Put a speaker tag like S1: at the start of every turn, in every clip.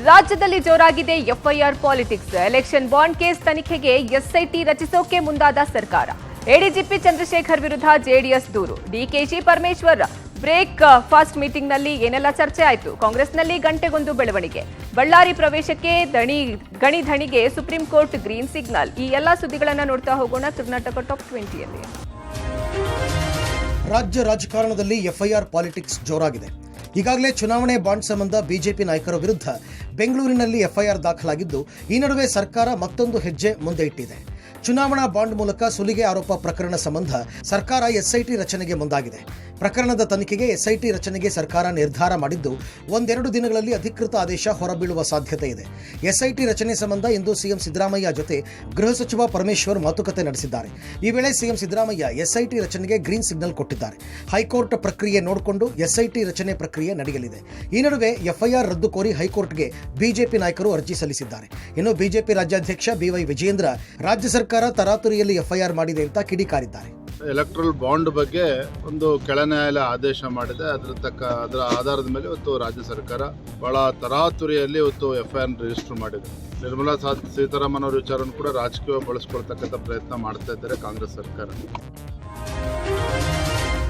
S1: ರಾಜ್ಯದಲ್ಲಿ ಜೋರಾಗಿದೆ FIR politics. Election bond case ತನಿಖೆಗೆ ಎಸ್ಐಟಿ ರಚಿಸೋಕೆ ಮುಂದಾದ ಸರ್ಕಾರ. ಎಡಿಜಿಪಿ ಚಂದ್ರಶೇಖರ್ ವಿರುದ್ಧ ಜೆಡಿಎಸ್ ದೂರು. ಡಿಕೆಶಿ ಪರಮೇಶ್ವರ್ ಬ್ರೇಕ್ ಫಾಸ್ಟ್ ಮೀಟಿಂಗ್ನಲ್ಲಿ ಏನೆಲ್ಲ ಚರ್ಚೆ ಆಯಿತು? ಕಾಂಗ್ರೆಸ್ನಲ್ಲಿ ಗಂಟೆಗೊಂದು ಬೆಳವಣಿಗೆ. ಬಳ್ಳಾರಿ ಪ್ರವೇಶಕ್ಕೆ ಗಣಿಧಣಿಗೆ ಸುಪ್ರೀಂ ಕೋರ್ಟ್ ಗ್ರೀನ್ ಸಿಗ್ನಲ್. ಈ ಎಲ್ಲ ಸುದ್ದಿಗಳನ್ನು ನೋಡ್ತಾ ಹೋಗೋಣ ಕರ್ನಾಟಕ ಟಾಪ್ 20ಯಲ್ಲಿ.
S2: ರಾಜ್ಯ ರಾಜಕಾರಣದಲ್ಲಿ ಎಫ್ಐಆರ್ ಪಾಲಿಟಿಕ್ಸ್ ಜೋರಾಗಿದೆ. ಈಗಾಗಲೇ ಚುನಾವಣೆ ಬಾಂಡ್ ಸಂಬಂಧ ಬಿಜೆಪಿ ನಾಯಕರ ವಿರುದ್ಧ ಬೆಂಗಳೂರಿನಲ್ಲಿ ಎಫ್ಐಆರ್ ದಾಖಲಾಗಿದ್ದು, ಈ ನಡುವೆ ಸರ್ಕಾರ ಮತ್ತೊಂದು ಹೆಜ್ಜೆ ಮುಂದೆ ಇಟ್ಟಿದೆ. ಚುನಾವಣಾ ಬಾಂಡ್ ಮೂಲಕ ಸುಲಿಗೆ ಆರೋಪ ಪ್ರಕರಣ ಸಂಬಂಧ ಸರ್ಕಾರ ಎಸ್ಐಟಿ ರಚನೆಗೆ ಮುಂದಾಗಿದೆ. ಪ್ರಕರಣದ ತನಿಖೆಗೆ ಎಸ್ಐಟಿ ರಚನೆಗೆ ಸರ್ಕಾರ ನಿರ್ಧಾರ ಮಾಡಿದ್ದು, ಒಂದೆರಡು ದಿನಗಳಲ್ಲಿ ಅಧಿಕೃತ ಆದೇಶ ಹೊರಬೀಳುವ ಸಾಧ್ಯತೆ ಇದೆ. ಎಸ್ಐಟಿ ರಚನೆ ಸಂಬಂಧ ಇಂದು ಸಿಎಂ ಸಿದ್ದರಾಮಯ್ಯ ಜೊತೆ ಗೃಹ ಸಚಿವ ಪರಮೇಶ್ವರ್ ಮಾತುಕತೆ ನಡೆಸಿದ್ದಾರೆ. ಈ ವೇಳೆ ಸಿಎಂ ಸಿದ್ದರಾಮಯ್ಯ ಎಸ್ಐಟಿ ರಚನೆಗೆ ಗ್ರೀನ್ ಸಿಗ್ನಲ್ ಕೊಟ್ಟಿದ್ದಾರೆ. ಹೈಕೋರ್ಟ್ ಪ್ರಕ್ರಿಯೆ ನೋಡಿಕೊಂಡು ಎಸ್ಐಟಿ ರಚನೆ ಪ್ರಕ್ರಿಯೆ ನಡೆಯಲಿದೆ. ಈ ನಡುವೆ ಎಫ್ಐಆರ್ ರದ್ದು ಕೋರಿ ಹೈಕೋರ್ಟ್ಗೆ ಬಿಜೆಪಿ ನಾಯಕರು ಅರ್ಜಿ ಸಲ್ಲಿಸಿದ್ದಾರೆ. ಇನ್ನು ಬಿಜೆಪಿ ರಾಜ್ಯಾಧ್ಯಕ್ಷ ಬಿವೈ ವಿಜಯೇಂದ್ರ ರಾಜ್ಯ ಸರ್ಕಾರ ತರಾತುರಿಯಲ್ಲಿ ಎಫ್ಐಆರ್ ಮಾಡಿದೆ ಅಂತ ಕಿಡಿಕಾರಿದ್ದಾರೆ.
S3: ಎಲೆಕ್ಟ್ರಲ್ ಬಾಂಡ್ ಬಗ್ಗೆ ಒಂದು ಕೆಳ ನ್ಯಾಯಾಲಯ ಆದೇಶ ಮಾಡಿದೆ. ಅದರ ಆಧಾರದ ಮೇಲೆ ಇವತ್ತು ರಾಜ್ಯ ಸರ್ಕಾರ ಬಹಳ ತರಾತುರಿಯಲ್ಲಿ ಇವತ್ತು ಎಫ್ಐಆರ್ ರಿಜಿಸ್ಟರ್ ಮಾಡಿದೆ. ನಿರ್ಮಲಾ ಸೀತಾರಾಮನ್ ಅವರ ವಿಚಾರವನ್ನು ಕೂಡ ರಾಜಕೀಯ ಬಳಸಿಕೊಳ್ತಕ್ಕಂಥ ಪ್ರಯತ್ನ ಮಾಡ್ತಾ ಇದ್ದಾರೆ ಕಾಂಗ್ರೆಸ್ ಸರ್ಕಾರ.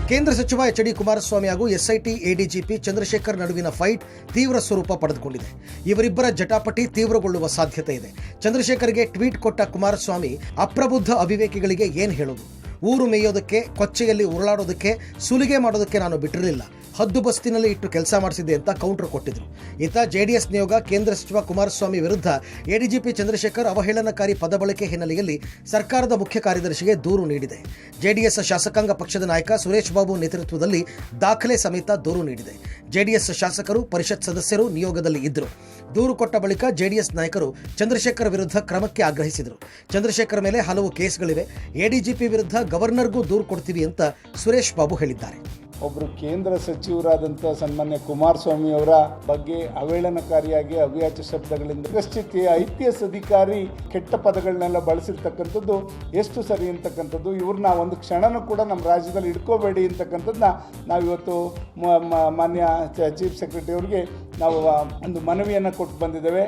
S2: ಕೇಂದ್ರ ಸಚಿವ ಎಚ್.ಡಿ. ಕುಮಾರಸ್ವಾಮಿ ಹಾಗೂ ಎಸ್ಐಟಿ ಎಡಿಜಿಪಿ ಚಂದ್ರಶೇಖರ್ ನಡುವಿನ ಫೈಟ್ ತೀವ್ರ ಸ್ವರೂಪ ಪಡೆದುಕೊಂಡಿದೆ. ಇವರಿಬ್ಬರ ಜಟಾಪಟಿ ತೀವ್ರಗೊಳ್ಳುವ ಸಾಧ್ಯತೆ ಇದೆ. ಚಂದ್ರಶೇಖರ್ಗೆ ಟ್ವೀಟ್ ಕೊಟ್ಟ ಕುಮಾರಸ್ವಾಮಿ, ಅಪ್ರಬುದ್ಧ ಅವಿವೇಕಿಗಳಿಗೆ ಏನು ಹೇಳೋದು? ಊರು ಮೇಯೋದಕ್ಕೆ, ಕೊಚ್ಚೆಯಲ್ಲಿ ಉರುಳಾಡೋದಕ್ಕೆ, ಸುಲಿಗೆ ಮಾಡೋದಕ್ಕೆ ನಾನು ಬಿಟ್ಟಿರಲಿಲ್ಲ. ಹದ್ದು ಬಸ್ತಿನಲ್ಲಿ ಇಟ್ಟು ಕೆಲಸ ಮಾಡಿಸಿದೆ ಅಂತ ಕೌಂಟರ್ ಕೊಟ್ಟಿದ್ರು. ಈತ ಜೆಡಿಎಸ್ ನಿಯೋಗ ಕೇಂದ್ರ ಸಚಿವ ಕುಮಾರಸ್ವಾಮಿ ವಿರುದ್ಧ ಎಡಿಜಿಪಿ ಚಂದ್ರಶೇಖರ್ ಅವಹೇಳನಕಾರಿ ಪದ ಬಳಕೆ ಹಿನ್ನೆಲೆಯಲ್ಲಿ ಸರ್ಕಾರದ ಮುಖ್ಯ ಕಾರ್ಯದರ್ಶಿಗೆ ದೂರು ನೀಡಿದೆ. ಜೆಡಿಎಸ್ ಶಾಸಕಾಂಗ ಪಕ್ಷದ ನಾಯಕ ಸುರೇಶ್ ಬಾಬು ನೇತೃತ್ವದಲ್ಲಿ ದಾಖಲೆ ಸಮೇತ ದೂರು ನೀಡಿದೆ. ಜೆಡಿಎಸ್ ಶಾಸಕರು, ಪರಿಷತ್ ಸದಸ್ಯರು ನಿಯೋಗದಲ್ಲಿ ಇದ್ದರು. ದೂರು ಕೊಟ್ಟ ಬಳಿಕ ಜೆಡಿಎಸ್ ನಾಯಕರು ಚಂದ್ರಶೇಖರ್ ವಿರುದ್ಧ ಕ್ರಮಕ್ಕೆ ಆಗ್ರಹಿಸಿದರು. ಚಂದ್ರಶೇಖರ್ ಮೇಲೆ ಹಲವು ಕೇಸ್ಗಳಿವೆ. ಎಡಿಜಿಪಿ ವಿರುದ್ಧ ಗವರ್ನರ್ಗೂ ದೂರು ಕೊಡ್ತೀವಿ ಅಂತ ಸುರೇಶ್ ಬಾಬು ಹೇಳಿದ್ದಾರೆ.
S4: ಒಬ್ಬರು ಕೇಂದ್ರ ಸಚಿವರಾದಂಥ ಸನ್ಮಾನ್ಯ ಕುಮಾರಸ್ವಾಮಿ ಅವರ ಬಗ್ಗೆ ಅವಹೇಳನಕಾರಿಯಾಗಿ ಅವ್ಯಾಚ ಶಬ್ದಗಳಿಂದ ಪ್ರಶ್ಚಿತಿ IPS ಅಧಿಕಾರಿ ಕೆಟ್ಟ ಪದಗಳನ್ನೆಲ್ಲ ಬಳಸಿರ್ತಕ್ಕಂಥದ್ದು ಎಷ್ಟು ಸರಿ ಅಂತಕ್ಕಂಥದ್ದು, ಇವ್ರನ್ನ ಒಂದು ಕ್ಷಣನೂ ಕೂಡ ನಮ್ಮ ರಾಜ್ಯದಲ್ಲಿ ಇಟ್ಕೋಬೇಡಿ ಅಂತಕ್ಕಂಥದ್ದನ್ನ ನಾವಿವತ್ತು ಮಾನ್ಯ ಚೀಫ್ ಸೆಕ್ರೆಟರಿ ಅವರಿಗೆ ನಾವು ಒಂದು ಮನವಿಯನ್ನು ಕೊಟ್ಟು ಬಂದಿದ್ದೇವೆ.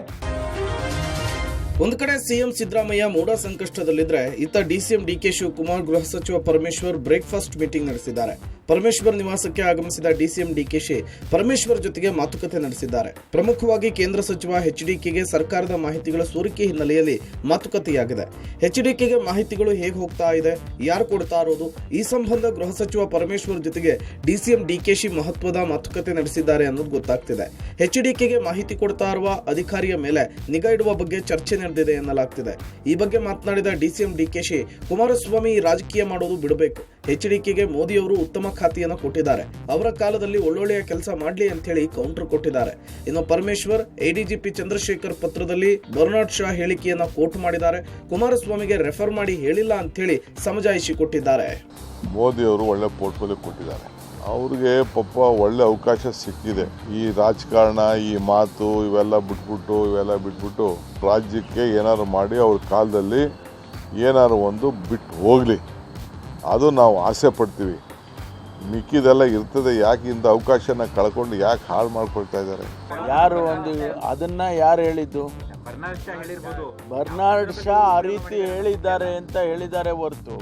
S5: ಒಂದು ಕಡೆ ಸಿಎಂ ಸಿದ್ದರಾಮಯ್ಯ ಮೂಡ ಸಂಕಷ್ಟದಲ್ಲಿದ್ರೆ, ಇತ್ತ ಡಿಸಿಎಂ ಡಿಕೆ ಶಿವಕುಮಾರ್ ಗೃಹ ಸಚಿವ ಪರಮೇಶ್ವರ್ ಬ್ರೇಕ್ಫಾಸ್ಟ್ ಮೀಟಿಂಗ್ ನಡೆಸಿದ್ದಾರೆ. ಪರಮೇಶ್ವರ್ ನಿವಾಸಕ್ಕೆ ಆಗಮಿಸಿದ ಡಿಸಿಎಂ ಡಿಕೆಶಿ ಪರಮೇಶ್ವರ್ ಜೊತೆಗೆ ಮಾತುಕತೆ ನಡೆಸಿದ್ದಾರೆ. ಪ್ರಮುಖವಾಗಿ ಕೇಂದ್ರ ಸಚಿವ HDKಗೆ ಸರ್ಕಾರದ ಮಾಹಿತಿಗಳ ಸೋರಿಕೆ ಹಿನ್ನೆಲೆಯಲ್ಲಿ ಮಾತುಕತೆಯಾಗಿದೆ. HDKಗೆ ಮಾಹಿತಿಗಳು ಹೇಗೆ ಹೋಗ್ತಾ ಇದೆ, ಯಾರು ಕೊಡ್ತಾ ಇರೋದು, ಈ ಸಂಬಂಧ ಗೃಹ ಸಚಿವ ಪರಮೇಶ್ವರ್ ಜೊತೆಗೆ ಡಿಸಿಎಂ ಡಿಕೆಶಿ ಮಹತ್ವದ ಮಾತುಕತೆ ನಡೆಸಿದ್ದಾರೆ ಅನ್ನೋದು ಗೊತ್ತಾಗ್ತಿದೆ. HDKಗೆ ಮಾಹಿತಿ ಕೊಡ್ತಾ ಇರುವ ಅಧಿಕಾರಿಯ ಮೇಲೆ ನಿಗಾ ಇಡುವ ಬಗ್ಗೆ ಚರ್ಚೆ ನಡೆದಿದೆ ಎನ್ನಲಾಗ್ತಿದೆ. ಈ ಬಗ್ಗೆ ಮಾತನಾಡಿದ ಡಿಸಿಎಂ ಡಿಕೆಶಿ, ಕುಮಾರಸ್ವಾಮಿ ರಾಜಕೀಯ ಮಾಡೋದು ಬಿಡಬೇಕು. HDKಗೆ ಮೋದಿ ಅವರು ಉತ್ತಮ ಖಾತೆಯನ್ನು ಕೊಟ್ಟಿದ್ದಾರೆ. ಅವರ ಕಾಲದಲ್ಲಿ ಒಳ್ಳೊಳ್ಳೆಯ ಕೆಲಸ ಮಾಡಲಿ ಅಂತ ಹೇಳಿ ಕೌಂಟರ್ ಕೊಟ್ಟಿದ್ದಾರೆ. ಇನ್ನು ಪರಮೇಶ್ವರ್ ಎಡಿಜಿಪಿ ಚಂದ್ರಶೇಖರ್ ಪತ್ರದಲ್ಲಿ ಬರ್ನಾಡ್ ಶಾ ಹೇಳಿಕೆಯನ್ನ ಕೋಟ್ ಮಾಡಿದ್ದಾರೆ. ಕುಮಾರಸ್ವಾಮಿಗೆ ರೆಫರ್ ಮಾಡಿ ಹೇಳಿಲ್ಲ ಅಂತ ಹೇಳಿ ಸಮಜಾಯಿಷಿ ಕೊಟ್ಟಿದ್ದಾರೆ.
S6: ಮೋದಿ ಅವರು ಒಳ್ಳೆ ಪೋರ್ಟ್ಫೋಲಿಯೋ ಕೊಟ್ಟಿದ್ದಾರೆ. ಅವ್ರಿಗೆ ಪಾಪ ಒಳ್ಳೆ ಅವಕಾಶ ಸಿಕ್ಕಿದೆ. ಈ ರಾಜಕಾರಣ, ಈ ಮಾತು ಇವೆಲ್ಲ ಬಿಟ್ಬಿಟ್ಟು ರಾಜ್ಯಕ್ಕೆ ಏನಾದ್ರು ಮಾಡಿ ಅವ್ರ ಕಾಲದಲ್ಲಿ ಏನಾದ್ರು ಒಂದು ಬಿಟ್ಟು ಹೋಗಲಿ, ಅದು ನಾವು ಆಸೆ ಪಡ್ತೀವಿ. ಮಿಕ್ಕಿದೆಲ್ಲ ಇರ್ತದೆ. ಯಾಕೆ ಇಂಥ ಅವಕಾಶನ ಕಳ್ಕೊಂಡು ಯಾಕೆ ಹಾಳು ಮಾಡ್ಕೊಳ್ತಾ ಇದ್ದಾರೆ?
S7: ಯಾರು ಅದನ್ನ ಯಾರು ಹೇಳಿದ್ದು? ಬರ್ನಾಡ್ ಶಾ ಆ ರೀತಿ ಹೇಳಿದ್ದಾರೆ ಅಂತ ಹೇಳಿದ್ದಾರೆ ಹೊರತು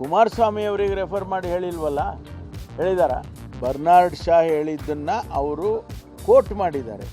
S7: ಕುಮಾರಸ್ವಾಮಿ ಅವರಿಗೆ ರೆಫರ್ ಮಾಡಿ ಹೇಳಿಲ್ವಲ್ಲ. ಹೇಳಿದಾರ? ಬರ್ನಾಡ್ ಶಾ ಹೇಳಿದ್ದನ್ನ ಅವರು ಕೋಟ್ ಮಾಡಿದ್ದಾರೆ.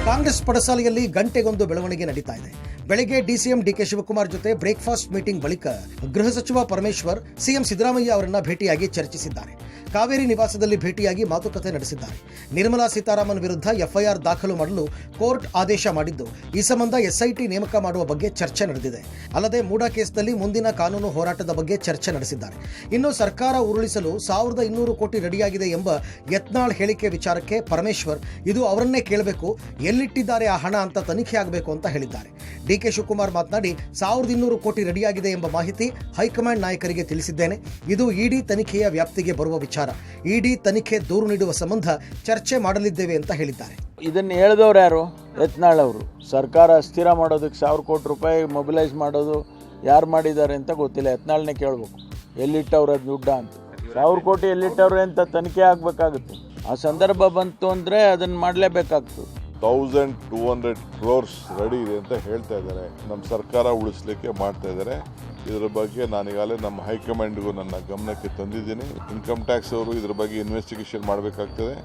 S2: ಕಾಂಗ್ರೆಸ್ ಪಡಸಾಲೆಯಲ್ಲಿ ಗಂಟೆಗೊಂದು ಬೆಳವಣಿಗೆ ನಡೀತಾ ಇದೆ. ಬೆಳಗ್ಗೆ ಡಿಸಿಎಂ ಡಿಕೆ ಶಿವಕುಮಾರ್ ಜೊತೆ ಬ್ರೇಕ್ಫಾಸ್ಟ್ ಮೀಟಿಂಗ್ ಬಳಿಕ ಗೃಹ ಸಚಿವ ಪರಮೇಶ್ವರ್ ಸಿಎಂ ಸಿದ್ದರಾಮಯ್ಯ ಅವರನ್ನ ಭೇಟಿಯಾಗಿ ಚರ್ಚಿಸಿದ್ದಾರೆ. ಕಾವೇರಿ ನಿವಾಸದಲ್ಲಿ ಭೇಟಿಯಾಗಿ ಮಾತುಕತೆ ನಡೆಸಿದ್ದಾರೆ. ನಿರ್ಮಲಾ ಸೀತಾರಾಮನ್ ವಿರುದ್ಧ ಎಫ್ಐಆರ್ ದಾಖಲು ಮಾಡಲು ಕೋರ್ಟ್ ಆದೇಶ ಮಾಡಿದ್ದು, ಈ ಸಂಬಂಧ ಎಸ್ಐಟಿ ನೇಮಕ ಮಾಡುವ ಬಗ್ಗೆ ಚರ್ಚೆ ನಡೆದಿದೆ. ಅಲ್ಲದೆ ಮೂಡಾ ಕೇಸ್ನಲ್ಲಿ ಮುಂದಿನ ಕಾನೂನು ಹೋರಾಟದ ಬಗ್ಗೆ ಚರ್ಚೆ ನಡೆಸಿದ್ದಾರೆ. ಇನ್ನು ಸರ್ಕಾರ ಉರುಳಿಸಲು 1200 ಕೋಟಿ ರೆಡಿಯಾಗಿದೆ ಎಂಬ ಯತ್ನಾಳ್ ಹೇಳಿಕೆ ವಿಚಾರಕ್ಕೆ ಪರಮೇಶ್ವರ್, ಇದು ಅವರನ್ನೇ ಕೇಳಬೇಕು, ಎಲ್ಲಿಟ್ಟಿದ್ದಾರೆ ಆ ಹಣ ಅಂತ ತನಿಖೆ ಆಗಬೇಕು ಅಂತ ಹೇಳಿದ್ದಾರೆ. ಡಿಕೆ ಶಿವಕುಮಾರ್ ಮಾತನಾಡಿ, 1200 ಕೋಟಿ ರೆಡಿಯಾಗಿದೆ ಎಂಬ ಮಾಹಿತಿ ಹೈಕಮಾಂಡ್ ನಾಯಕರಿಗೆ ತಿಳಿಸಿದ್ದೇನೆ. ಇದು ಇಡಿ ತನಿಖೆಯ ವ್ಯಾಪ್ತಿಗೆ ಬರುವ ವಿಚಾರ. ಇಡಿ ತನಿಖೆ ದೂರು ನೀಡುವ ಸಂಬಂಧ ಚರ್ಚೆ ಮಾಡಲಿದ್ದೇವೆ ಅಂತ ಹೇಳಿದ್ದಾರೆ.
S7: ಇದನ್ನು ಹೇಳಿದವರು ಯಾರು? ಯತ್ನಾಳ್ ಅವರು. ಸರ್ಕಾರ ಅಸ್ಥಿರ ಮಾಡೋದಕ್ಕೆ 1000 ಕೋಟಿ ರೂಪಾಯಿ ಮೊಬಿಲೈಸ್ ಮಾಡೋದು ಯಾರು ಮಾಡಿದ್ದಾರೆ ಅಂತ ಗೊತ್ತಿಲ್ಲ. ಯತ್ನಾಳ್ನೇ ಕೇಳಬೇಕು, ಎಲ್ಲಿಟ್ಟವ್ರ ದುಡ್ಡ ಅಂತ. 1000 ಕೋಟಿ ಎಲ್ಲಿಟ್ಟವ್ರೆ ಅಂತ ತನಿಖೆ ಆಗಬೇಕಾಗುತ್ತೆ. ಆ ಸಂದರ್ಭ ಬಂತು ಅಂದರೆ ಅದನ್ನು ಮಾಡಲೇಬೇಕಾಗ್ತದೆ.
S6: 1200 crores ರೆಡಿ ಇದೆ ಅಂತ ಹೇಳ್ತಾ ಇದ್ದಾರೆ. ನಮ್ಮ ಸರ್ಕಾರ ಉಳಿಸ್ಲಿಕ್ಕೆ ಮಾಡ್ತಾ ಇದ್ದಾರೆ. ಇದರ ಬಗ್ಗೆ ನಾನೀಗಾಗಲೇ ನಮ್ಮ ಹೈಕಮಾಂಡ್ಗೂ ನನ್ನ ಗಮನಕ್ಕೆ ತಂದಿದ್ದೀನಿ. ಇನ್ಕಮ್ ಟ್ಯಾಕ್ಸ್ ಅವರು ಇದರ ಬಗ್ಗೆ ಇನ್ವೆಸ್ಟಿಗೇಷನ್ ಮಾಡಬೇಕಾಗ್ತದೆ.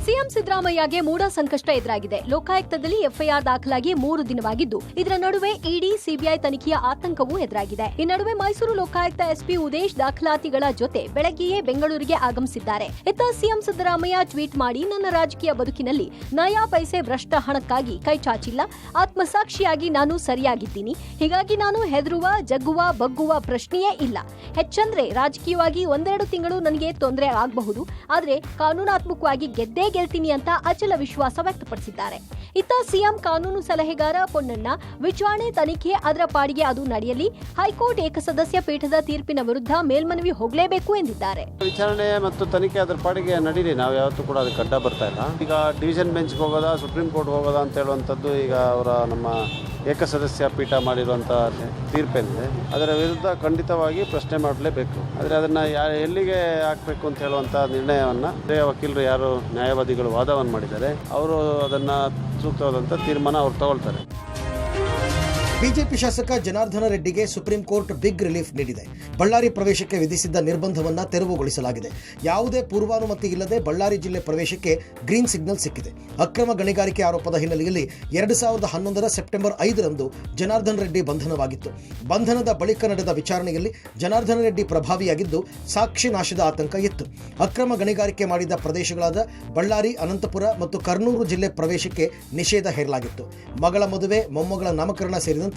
S8: ಸಿಎಂ ಸಿದ್ದರಾಮಯ್ಯಗೆ ಮೂಡ ಸಂಕಷ್ಟ ಎದುರಾಗಿದೆ. ಲೋಕಾಯುಕ್ತದಲ್ಲಿ ಎಫ್ಐಆರ್ ದಾಖಲಾಗಿ 3 ದಿನವಾಗಿದ್ದು, ಇದರ ನಡುವೆ ಇಡಿ ಸಿಬಿಐ ತನಿಖೆಯ ಆತಂಕವೂ ಎದುರಾಗಿದೆ. ಈ ನಡುವೆ ಮೈಸೂರು ಲೋಕಾಯುಕ್ತ ಎಸ್ಪಿ ಉದೇಶ್ ದಾಖಲಾತಿಗಳ ಜೊತೆ ಬೆಳಗ್ಗೆಯೇ ಬೆಂಗಳೂರಿಗೆ ಆಗಮಿಸಿದ್ದಾರೆ. ಇತ್ತ ಸಿಎಂ ಸಿದ್ದರಾಮಯ್ಯ ಟ್ವೀಟ್ ಮಾಡಿ, ನನ್ನ ರಾಜಕೀಯ ಬದುಕಿನಲ್ಲಿ ನಯಾ ಪೈಸೆ ಭ್ರಷ್ಟ ಹಣಕ್ಕಾಗಿ ಕೈ ಚಾಚಿಲ್ಲ. ಆತ್ಮಸಾಕ್ಷಿಯಾಗಿ ನಾನು ಸರಿಯಾಗಿದ್ದೀನಿ. ಹೀಗಾಗಿ ನಾನು ಹೆದರುವ, ಜಗ್ಗುವ, ಬಗ್ಗುವ ಪ್ರಶ್ನೆಯೇ ಇಲ್ಲ. ಹೆಚ್ಚಂದ್ರೆ ರಾಜಕೀಯವಾಗಿ 1-2 ತಿಂಗಳು ನನಗೆ ತೊಂದರೆ ಆಗಬಹುದು, ಆದ್ರೆ ಕಾನೂನಾತ್ಮಕವಾಗಿ ಗೆದ್ದೇ ಗೆಲ್ತೀನಿ ಅಂತ ಅಚಲ ವಿಶ್ವಾಸ ವ್ಯಕ್ತಪಡಿಸಿದ್ದಾರೆ. ಇತ್ತ ಸಿಎಂ ಕಾನೂನು ಸಲಹೆಗಾರ ಪೊನ್ನಣ್ಣ, ವಿಚಾರಣೆ ತನಿಖೆ ಅದರ ಪಾಡಿಗೆ ಅದು ನಡೆಯಲಿ, ಹೈಕೋರ್ಟ್ ಏಕಸದಸ್ಯ ಪೀಠದ ತೀರ್ಪಿನ ವಿರುದ್ಧ ಮೇಲ್ಮನವಿ ಹೋಗಲೇಬೇಕು ಎಂದಿದ್ದಾರೆ.
S9: ವಿಚಾರಣೆ ಮತ್ತು ತನಿಖೆ ಅದರ ಪಾಡಿಗೆ ನಡೀಲಿ, ನಾವು ಯಾವತ್ತೂ ಕೂಡ ಅದಕ್ಕೆ ಅಡ್ಡ ಬರ್ತಾ ಇಲ್ಲ. ಈಗ ಡಿವಿಷನ್ ಬೆಂಚ್ಗೆ ಹೋಗೋದಾ, ಸುಪ್ರೀಂ ಕೋರ್ಟ್ ಹೋಗೋದಾ ಅಂತ ಹೇಳುವಂಥದ್ದು ಈಗ ನಮ್ಮ ಏಕಸದಸ್ಯ ಪೀಠ ಮಾಡಿರುವಂಥ ತೀರ್ಪೇನಿದೆ, ಅದರ ವಿರುದ್ಧ ಖಂಡಿತವಾಗಿ ಪ್ರಶ್ನೆ ಮಾಡಲೇಬೇಕು. ಆದರೆ ಅದನ್ನು ಎಲ್ಲಿಗೆ ಹಾಕಬೇಕು ಅಂತ ಹೇಳುವಂಥ ನಿರ್ಣಯವನ್ನು ವಕೀಲರು ಯಾರು ನ್ಯಾಯವಾದಿಗಳು ವಾದವನ್ನು ಮಾಡಿದ್ದಾರೆ, ಅವರು ಅದನ್ನು ಸೂಕ್ತವಾದಂಥ ತೀರ್ಮಾನ ಅವರು ತಗೊಳ್ತಾರೆ.
S2: ಬಿಜೆಪಿ ಶಾಸಕ ಜನಾರ್ದನ ರೆಡ್ಡಿಗೆ ಸುಪ್ರೀಂ ಕೋರ್ಟ್ ಬಿಗ್ ರಿಲೀಫ್ ನೀಡಿದೆ. ಬಳ್ಳಾರಿ ಪ್ರವೇಶಕ್ಕೆ ವಿಧಿಸಿದ್ದ ನಿರ್ಬಂಧವನ್ನು ತೆರವುಗೊಳಿಸಲಾಗಿದೆ. ಯಾವುದೇ ಪೂರ್ವಾನುಮತಿ ಇಲ್ಲದೆ ಬಳ್ಳಾರಿ ಜಿಲ್ಲೆ ಪ್ರವೇಶಕ್ಕೆ ಗ್ರೀನ್ ಸಿಗ್ನಲ್ ಸಿಕ್ಕಿದೆ. ಅಕ್ರಮ ಗಣಿಗಾರಿಕೆ ಆರೋಪದ ಹಿನ್ನೆಲೆಯಲ್ಲಿ 2011 ಸೆಪ್ಟೆಂಬರ್ 5ರಂದು ಜನಾರ್ದನ ರೆಡ್ಡಿ ಬಂಧನವಾಗಿತ್ತು. ಬಂಧನದ ಬಳಿಕ ನಡೆದ ವಿಚಾರಣೆಯಲ್ಲಿ ಜನಾರ್ದನ ರೆಡ್ಡಿ ಪ್ರಭಾವಿಯಾಗಿದ್ದು ಸಾಕ್ಷಿ ನಾಶದ ಆತಂಕ ಇತ್ತು. ಅಕ್ರಮ ಗಣಿಗಾರಿಕೆ ಮಾಡಿದ ಪ್ರದೇಶಗಳಾದ ಬಳ್ಳಾರಿ, ಅನಂತಪುರ ಮತ್ತು ಕರ್ನೂಲು ಜಿಲ್ಲೆ ಪ್ರವೇಶಕ್ಕೆ ನಿಷೇಧ ಹೇರಲಾಗಿತ್ತು. ಮಗಳ ಮದುವೆ, ಮೊಮ್ಮಗಳ ನಾಮಕರಣ ಸೇರಿದಂತೆ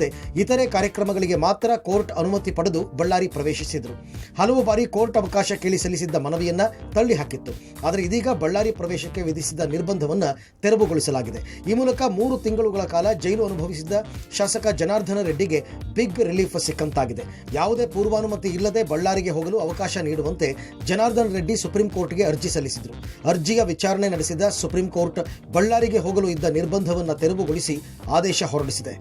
S2: ಇತರೆ ಕಾರ್ಯಕ್ರಮಗಳಿಗೆ ಮಾತ್ರ ಕೋರ್ಟ್ ಅನುಮತಿ ಪಡೆದು ಬಳ್ಳಾರಿ ಪ್ರವೇಶಿಸಿದರು. ಹಲವು ಬಾರಿ ಕೋರ್ಟ್ ಅವಕಾಶ ಕೇಳಿ ಸಲ್ಲಿಸಿದ್ದ ಮನವಿಯನ್ನ ತಳ್ಳಿ ಹಾಕಿತ್ತು. ಆದರೆ ಇದೀಗ ಬಳ್ಳಾರಿ ಪ್ರವೇಶಕ್ಕೆ ವಿಧಿಸಿದ್ದ ನಿರ್ಬಂಧವನ್ನು ತೆರವುಗೊಳಿಸಲಾಗಿದೆ. ಈ ಮೂಲಕ 3 ತಿಂಗಳುಗಳ ಕಾಲ ಜೈಲು ಅನುಭವಿಸಿದ್ದ ಶಾಸಕ ಜನಾರ್ದನ ರೆಡ್ಡಿಗೆ ಬಿಗ್ ರಿಲೀಫ್ ಸಿಕ್ಕಂತಾಗಿದೆ. ಯಾವುದೇ ಪೂರ್ವಾನುಮತಿ ಇಲ್ಲದೆ ಬಳ್ಳಾರಿಗೆ ಹೋಗಲು ಅವಕಾಶ ನೀಡುವಂತೆ ಜನಾರ್ದನ ರೆಡ್ಡಿ ಸುಪ್ರೀಂ ಕೋರ್ಟ್ಗೆ ಅರ್ಜಿ ಸಲ್ಲಿಸಿದರು. ಅರ್ಜಿಯ ವಿಚಾರಣೆ ನಡೆಸಿದ ಸುಪ್ರೀಂ ಕೋರ್ಟ್ ಬಳ್ಳಾರಿಗೆ ಹೋಗಲು ಇದ್ದ ನಿರ್ಬಂಧವನ್ನು ತೆರವುಗೊಳಿಸಿ ಆದೇಶ ಹೊರಡಿಸಿದೆ.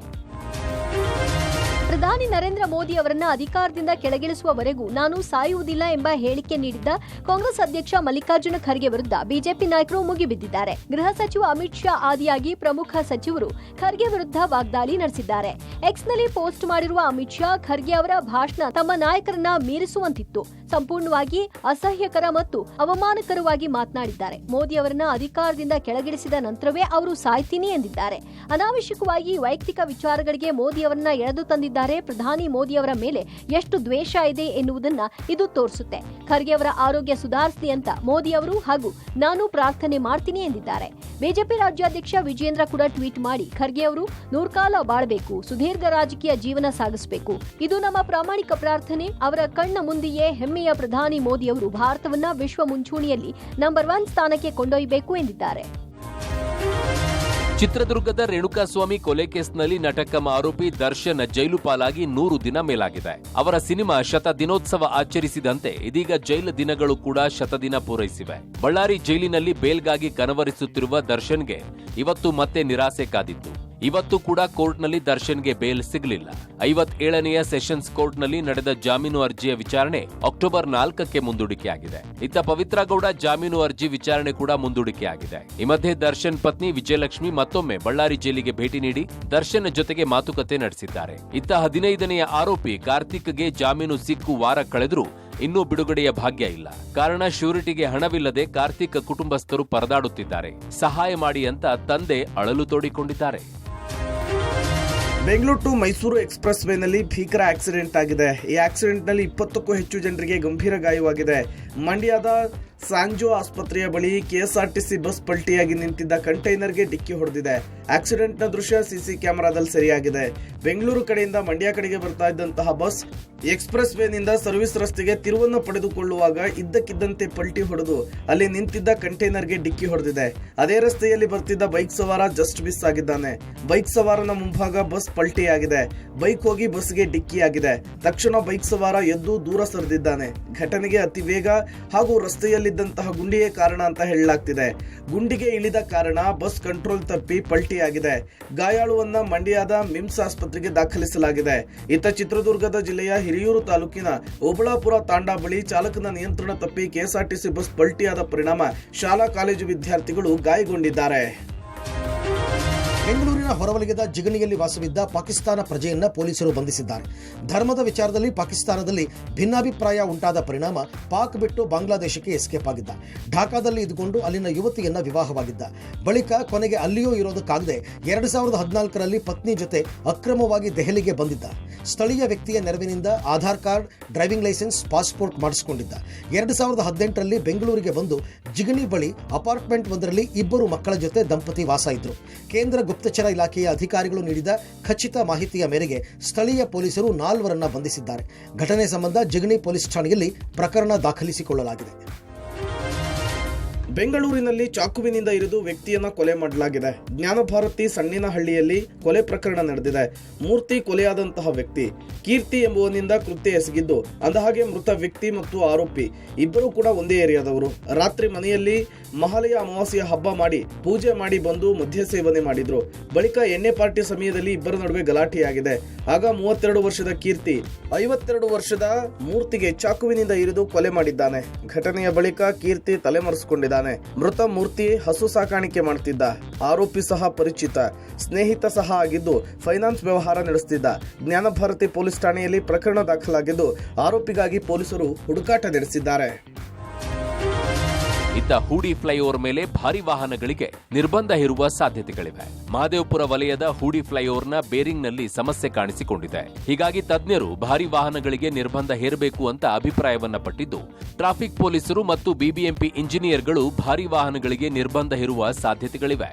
S8: ಪ್ರಧಾನಿ ನರೇಂದ್ರ ಮೋದಿ ಅವರನ್ನ ಅಧಿಕಾರದಿಂದ ಕೆಳಗಿಳಿಸುವವರೆಗೂ ನಾನು ಸಾಯುವುದಿಲ್ಲ ಎಂಬ ಹೇಳಿಕೆ ನೀಡಿದ್ದ ಕಾಂಗ್ರೆಸ್ ಅಧ್ಯಕ್ಷ ಮಲ್ಲಿಕಾರ್ಜುನ ಖರ್ಗೆ ವಿರುದ್ಧ ಬಿಜೆಪಿ ನಾಯಕರು ಮುಗಿಬಿದ್ದಿದ್ದಾರೆ. ಗೃಹ ಸಚಿವ ಅಮಿತ್ ಶಾ ಆದಿಯಾಗಿ ಪ್ರಮುಖ ಸಚಿವರು ಖರ್ಗೆ ವಿರುದ್ಧ ವಾಗ್ದಾಳಿ ನಡೆಸಿದ್ದಾರೆ. ಎಕ್ಸ್ನಲ್ಲಿ ಪೋಸ್ಟ್ ಮಾಡಿರುವ ಅಮಿತ್ ಶಾ, ಖರ್ಗೆ ಅವರ ಭಾಷಣ ತಮ್ಮ ನಾಯಕರನ್ನ ಮೀರಿಸುವಂತಿತ್ತು, ಸಂಪೂರ್ಣವಾಗಿ ಅಸಹ್ಯಕರ ಮತ್ತು ಅವಮಾನಕರವಾಗಿ ಮಾತನಾಡಿದ್ದಾರೆ. ಮೋದಿ ಅವರನ್ನ ಅಧಿಕಾರದಿಂದ ಕೆಳಗಿಳಿಸಿದ ನಂತರವೇ ಅವರು ಸಾಯ್ತೀನಿ ಎಂದಿದ್ದಾರೆ. ಅನಾವಶ್ಯಕವಾಗಿ ವೈಯಕ್ತಿಕ ವಿಚಾರಗಳಿಗೆ ಮೋದಿ ಅವರನ್ನ ಎಳೆದು ತಂದಿದ್ದಾರೆ. ಪ್ರಧಾನಿ ಮೋದಿ ಅವರ ಮೇಲೆ ಎಷ್ಟು ದ್ವೇಷ ಇದೆ ಎನ್ನುವುದನ್ನ ಇದು ತೋರಿಸುತ್ತೆ. ಖರ್ಗೆ ಅವರ ಆರೋಗ್ಯ ಸುಧಾರಿಸಲಿ ಅಂತ ಮೋದಿ ಅವರು ಹಾಗೂ ನಾನು ಪ್ರಾರ್ಥನೆ ಮಾಡ್ತೀನಿ ಎಂದಿದ್ದಾರೆ. ಬಿಜೆಪಿ ರಾಜ್ಯಾಧ್ಯಕ್ಷ ವಿಜೇಂದ್ರ ಕೂಡ ಟ್ವೀಟ್ ಮಾಡಿ, ಖರ್ಗೆ ಅವರು 100 ಕಾಲ ಬಾಳಬೇಕು, ಸುದೀರ್ಘ ರಾಜಕೀಯ ಜೀವನ ಸಾಗಿಸಬೇಕು, ಇದು ನಮ್ಮ ಪ್ರಾಮಾಣಿಕ ಪ್ರಾರ್ಥನೆ. ಅವರ ಕಣ್ಣ ಮುಂದೆಯೇ ಹೆಮ್ಮೆಯ ಪ್ರಧಾನಿ ಮೋದಿ ಅವರು ಭಾರತವನ್ನ ವಿಶ್ವ ಮುಂಚೂಣಿಯಲ್ಲಿ ನಂಬರ್ 1 ಸ್ಥಾನಕ್ಕೆ ಕೊಂಡೊಯ್ಯಬೇಕು ಎಂದಿದ್ದಾರೆ.
S10: ಚಿತ್ರದುರ್ಗದ ರೇಣುಕಾಸ್ವಾಮಿ ಕೊಲೆ ಕೇಸ್ನಲ್ಲಿ ನಟಕಮ್ಮ ಆರೋಪಿ ದರ್ಶನ್ ಜೈಲು ಪಾಲಾಗಿ 100 ದಿನ ಮೇಲಾಗಿದೆ. ಅವರ ಸಿನಿಮಾ ಶತದಿನೋತ್ಸವ ಆಚರಿಸಿದಂತೆ ಇದೀಗ ಜೈಲು ದಿನಗಳು ಕೂಡ ಶತದಿನ ಪೂರೈಸಿವೆ. ಬಳ್ಳಾರಿ ಜೈಲಿನಲ್ಲಿ ಬೇಲ್ಗಾಗಿ ಕನವರಿಸುತ್ತಿರುವ ದರ್ಶನ್ಗೆ ಇವತ್ತು ಮತ್ತೆ ನಿರಾಸೆ ಕಾದಿತ್ತು. ಇವತ್ತು ಕೂಡ ಕೋರ್ಟ್ನಲ್ಲಿ ದರ್ಶನ್ಗೆ ಬೇಲ್ ಸಿಗಲಿಲ್ಲ. 57ನೇ ಸೆಷನ್ಸ್ ಕೋರ್ಟ್ನಲ್ಲಿ ನಡೆದ ಜಾಮೀನು ಅರ್ಜಿಯ ವಿಚಾರಣೆ ಅಕ್ಟೋಬರ್ 4ಕ್ಕೆ ಮುಂದೂಡಿಕೆಯಾಗಿದೆ. ಇತ್ತ ಪವಿತ್ರ ಗೌಡ ಜಾಮೀನು ಅರ್ಜಿ ವಿಚಾರಣೆ ಕೂಡ ಮುಂದೂಡಿಕೆಯಾಗಿದೆ. ಈ ಮಧ್ಯೆ ದರ್ಶನ್ ಪತ್ನಿ ವಿಜಯಲಕ್ಷ್ಮಿ ಮತ್ತೊಮ್ಮೆ ಬಳ್ಳಾರಿ ಜೈಲಿಗೆ ಭೇಟಿ ನೀಡಿ ದರ್ಶನ್ ಜೊತೆಗೆ ಮಾತುಕತೆ ನಡೆಸಿದ್ದಾರೆ. ಇತ್ತ 15ನೇ ಆರೋಪಿ ಕಾರ್ತಿಕ್ಗೆ ಜಾಮೀನು ಸಿಕ್ಕು ವಾರ ಕಳೆದರೂ ಇನ್ನೂ ಬಿಡುಗಡೆಯ ಭಾಗ್ಯ ಇಲ್ಲ. ಕಾರಣ ಶ್ಯೂರಿಟಿಗೆ ಹಣವಿಲ್ಲದೆ ಕಾರ್ತಿಕ್ ಕುಟುಂಬಸ್ಥರು ಪರದಾಡುತ್ತಿದ್ದಾರೆ. ಸಹಾಯ ಮಾಡಿ ಅಂತ ತಂದೆ ಅಳಲು ತೋಡಿಕೊಂಡಿದ್ದಾರೆ.
S5: ಬೆಂಗಳೂರು ಟು ಮೈಸೂರು ಎಕ್ಸ್ಪ್ರೆಸ್ ವೇನಲ್ಲಿ ಭೀಕರ ಆಕ್ಸಿಡೆಂಟ್ ಆಗಿದೆ. ಈ ಆಕ್ಸಿಡೆಂಟ್ನಲ್ಲಿ 20ಕ್ಕೂ ಹೆಚ್ಚು ಜನರಿಗೆ ಗಂಭೀರ ಗಾಯವಾಗಿದೆ. ಮಂಡ್ಯದ ಸ್ಯಾಂಜೋ ಆಸ್ಪತ್ರೆಯ ಬಳಿ ಕೆಎಸ್ಆರ್ಟಿಸಿ ಬಸ್ ಪಲ್ಟಿಯಾಗಿ ನಿಂತಿದ್ದ ಕಂಟೈನರ್ಗೆ ಡಿಕ್ಕಿ ಹೊಡೆದಿದೆ. ಆಕ್ಸಿಡೆಂಟ್ನ ದೃಶ್ಯ ಸಿಸಿ ಕ್ಯಾಮೆರಾದಲ್ಲಿ ಸೆರೆಯಾಗಿದೆ. ಬೆಂಗಳೂರು ಕಡೆಯಿಂದ ಮಂಡ್ಯ ಕಡೆಗೆ ಬರ್ತಾ ಇದ್ದಂತಹ ಬಸ್ ಎಕ್ಸ್ಪ್ರೆಸ್ ವೇನಿಂದ ಸರ್ವಿಸ್ ರಸ್ತೆಗೆ ತಿರುವನ್ನು ಪಡೆದುಕೊಳ್ಳುವಾಗ ಇದ್ದಕ್ಕಿದ್ದಂತೆ ಪಲ್ಟಿ ಹೊಡೆದು ಅಲ್ಲಿ ನಿಂತಿದ್ದ ಕಂಟೈನರ್ಗೆ ಡಿಕ್ಕಿ ಹೊಡೆದಿದೆ. ಅದೇ ರಸ್ತೆಯಲ್ಲಿ ಬರ್ತಿದ್ದ ಬೈಕ್ ಸವಾರ ಜಸ್ಟ್ ಮಿಸ್ ಆಗಿದ್ದಾನೆ. ಬೈಕ್ ಸವಾರನ ಮುಂಭಾಗ ಬಸ್ ಪಲ್ಟಿಯಾಗಿದೆ. ಬೈಕ್ ಹೋಗಿ ಬಸ್ಗೆ ಡಿಕ್ಕಿಯಾಗಿದೆ. ತಕ್ಷಣ ಬೈಕ್ ಸವಾರ ಎದ್ದು ದೂರ ಸರಿದಿದ್ದಾನೆ. ಘಟನೆಗೆ ಅತಿ ವೇಗ ಹಾಗೂ ರಸ್ತೆಯಲ್ಲಿ ಬದಿಯಲ್ಲಿದ್ದಂತಹ ಗುಂಡಿಯೇ ಕಾರಣ ಅಂತ ಹೇಳಲಾಗ್ತಿದೆ. ಗುಂಡಿಗೆ ಇಳಿದ ಕಾರಣ ಬಸ್ ಕಂಟ್ರೋಲ್ ತಪ್ಪಿ ಪಲ್ಟಿಯಾಗಿದೆ. ಗಾಯಾಳುವನ್ನ ಮಂಡ್ಯದ ಮಿಮ್ಸ್ ಆಸ್ಪತ್ರೆಗೆ ದಾಖಲಿಸಲಾಗಿದೆ. ಇತ್ತ ಚಿತ್ರದುರ್ಗದ ಜಿಲ್ಲೆಯ ಹಿರಿಯೂರು ತಾಲೂಕಿನ ಓಬಳಾಪುರ ತಾಂಡಾ ಬಳಿ ಚಾಲಕನ ನಿಯಂತ್ರಣ ತಪ್ಪಿ ಕೆಎಸ್ಆರ್ಟಿಸಿ ಬಸ್ ಪಲ್ಟಿಯಾದ ಪರಿಣಾಮ ಶಾಲಾ ಕಾಲೇಜು ವಿದ್ಯಾರ್ಥಿಗಳು ಗಾಯಗೊಂಡಿದ್ದಾರೆ.
S2: ಬೆಂಗಳೂರಿನ ಹೊರವಲಯದ ಜಿಗಣಿಯಲ್ಲಿ ವಾಸವಿದ್ದ ಪಾಕಿಸ್ತಾನ ಪ್ರಜೆಯನ್ನ ಪೊಲೀಸರು ಬಂಧಿಸಿದ್ದಾರೆ. ಧರ್ಮದ ವಿಚಾರದಲ್ಲಿ ಪಾಕಿಸ್ತಾನದಲ್ಲಿ ಭಿನ್ನಾಭಿಪ್ರಾಯ ಉಂಟಾದ ಪರಿಣಾಮ ಪಾಕ್ ಬಿಟ್ಟು ಬಾಂಗ್ಲಾದೇಶಕ್ಕೆ ಎಸ್ಕೇಪ್ ಆಗಿದ್ದ. ಢಾಕಾದಲ್ಲಿ ಇದ್ದುಕೊಂಡು ಅಲ್ಲಿನ ಯುವತಿಯನ್ನ ವಿವಾಹವಾಗಿದ್ದ. ಬಳಿಕ ಕೊನೆಗೆ ಅಲ್ಲಿಯೂ ಇರೋದಕ್ಕಾಗದೆ 2014ರಲ್ಲಿ ಪತ್ನಿ ಜೊತೆ ಅಕ್ರಮವಾಗಿ ದೆಹಲಿಗೆ ಬಂದಿದ್ದ. ಸ್ಥಳೀಯ ವ್ಯಕ್ತಿಯ ನೆರವಿನಿಂದ Aadhaar card, driving licence, passport ಮಾಡಿಸಿಕೊಂಡಿದ್ದ. 2018ರಲ್ಲಿ ಬೆಂಗಳೂರಿಗೆ ಬಂದು ಜಿಗಣಿ ಬಳಿ ಅಪಾರ್ಟ್ಮೆಂಟ್ ಒಂದರಲ್ಲಿ 2 ಮಕ್ಕಳ ಜೊತೆ ದಂಪತಿ ವಾಸ ಇದ್ರು. ಕೇಂದ್ರ ಗುಪ್ತಚರ ಇಲಾಖೆಯ ಅಧಿಕಾರಿಗಳು ನೀಡಿದ ಖಚಿತ ಮಾಹಿತಿಯ ಮೇರೆಗೆ ಸ್ಥಳೀಯ ಪೊಲೀಸರು 4 ಬಂಧಿಸಿದ್ದಾರೆ. ಘಟನೆ ಸಂಬಂಧ ಜಿಗಣಿ ಪೊಲೀಸ್ ಠಾಣೆಯಲ್ಲಿ ಪ್ರಕರಣ ದಾಖಲಿಸಿಕೊಳ್ಳಲಾಗಿದೆ.
S5: ಬೆಂಗಳೂರಿನಲ್ಲಿ ಚಾಕುವಿನಿಂದ ಇರಿದು ವ್ಯಕ್ತಿಯನ್ನ ಕೊಲೆ ಮಾಡಲಾಗಿದೆ. ಜ್ಞಾನಭಾರತಿ ಸಣ್ಣಿನಹಳ್ಳಿಯಲ್ಲಿ ಕೊಲೆ ಪ್ರಕರಣ ನಡೆದಿದೆ. ಮೂರ್ತಿ ಕೊಲೆಯಾದಂತಹ ವ್ಯಕ್ತಿ ಕೀರ್ತಿ ಎಂಬುವನಿಂದ ಕೃತ್ಯ ಎಸಗಿದ್ದು, ಅಂದಹಾಗೆ ಮೃತ ವ್ಯಕ್ತಿ ಮತ್ತು ಆರೋಪಿ ಇಬ್ಬರು ಕೂಡ ಒಂದೇ ಏರಿಯಾದವರು. ರಾತ್ರಿ ಮನೆಯಲ್ಲಿ ಮಹಾಲಯ ಅಮಾವಾಸ್ಯೆಯ ಹಬ್ಬ ಮಾಡಿ ಪೂಜೆ ಮಾಡಿ ಬಂದು ಮದ್ಯ ಸೇವನೆ ಮಾಡಿದ್ರು. ಬಳಿಕ ಎಣ್ಣೆ ಪಾರ್ಟಿ ಸಮಯದಲ್ಲಿ ಇಬ್ಬರ ನಡುವೆ ಗಲಾಟೆಯಾಗಿದೆ. ಆಗ 32 ವರ್ಷದ ಕೀರ್ತಿ 52 ವರ್ಷದ ಮೂರ್ತಿಗೆ ಚಾಕುವಿನಿಂದ ಇರಿದು ಕೊಲೆ ಮಾಡಿದ್ದಾನೆ. ಘಟನೆಯ ಬಳಿಕ ಕೀರ್ತಿ ತಲೆಮರೆಸಿಕೊಂಡಿದ್ದಾನೆ. ಮೃತ ಮೂರ್ತಿ ಹಸು ಸಾಕಾಣಿಕೆ ಮಾಡುತ್ತಿದ್ದ. ಆರೋಪಿ ಸಹ ಪರಿಚಿತ, ಸ್ನೇಹಿತ ಸಹ ಆಗಿದ್ದು ಫೈನಾನ್ಸ್ ವ್ಯವಹಾರ ನಡೆಸುತ್ತಿದ್ದ. ಜ್ಞಾನಭಾರತಿ ಪೊಲೀಸ್ ಠಾಣೆಯಲ್ಲಿ ಪ್ರಕರಣ ದಾಖಲಾಗಿದ್ದು ಆರೋಪಿಗಾಗಿ ಪೊಲೀಸರು ಹುಡುಕಾಟ ನಡೆಸಿದ್ದಾರೆ.
S10: ಇತ್ತ ಹೂಡಿ ಫ್ಲೈಓವರ್ ಮೇಲೆ ಭಾರಿ ವಾಹನಗಳಿಗೆ ನಿರ್ಬಂಧ ಹೇರುವ ಸಾಧ್ಯತೆಗಳಿವೆ. ಮಹದೇವಪುರ ವಲಯದ ಹೂಡಿ ಫ್ಲೈಓವರ್ನ ಬೇರಿಂಗ್ನಲ್ಲಿ ಸಮಸ್ಯೆ ಕಾಣಿಸಿಕೊಂಡಿದೆ. ಹೀಗಾಗಿ ತಜ್ಞರು ಭಾರಿ ವಾಹನಗಳಿಗೆ ನಿರ್ಬಂಧ ಹೇರಬೇಕು ಅಂತ ಅಭಿಪ್ರಾಯವನ್ನ ಪಟ್ಟಿದ್ದು, ಟ್ರಾಫಿಕ್ ಪೊಲೀಸರು ಮತ್ತು ಬಿಬಿಎಂಪಿ ಇಂಜಿನಿಯರ್ಗಳು ಭಾರಿ ವಾಹನಗಳಿಗೆ ನಿರ್ಬಂಧ ಹೇರುವ ಸಾಧ್ಯತೆಗಳಿವೆ.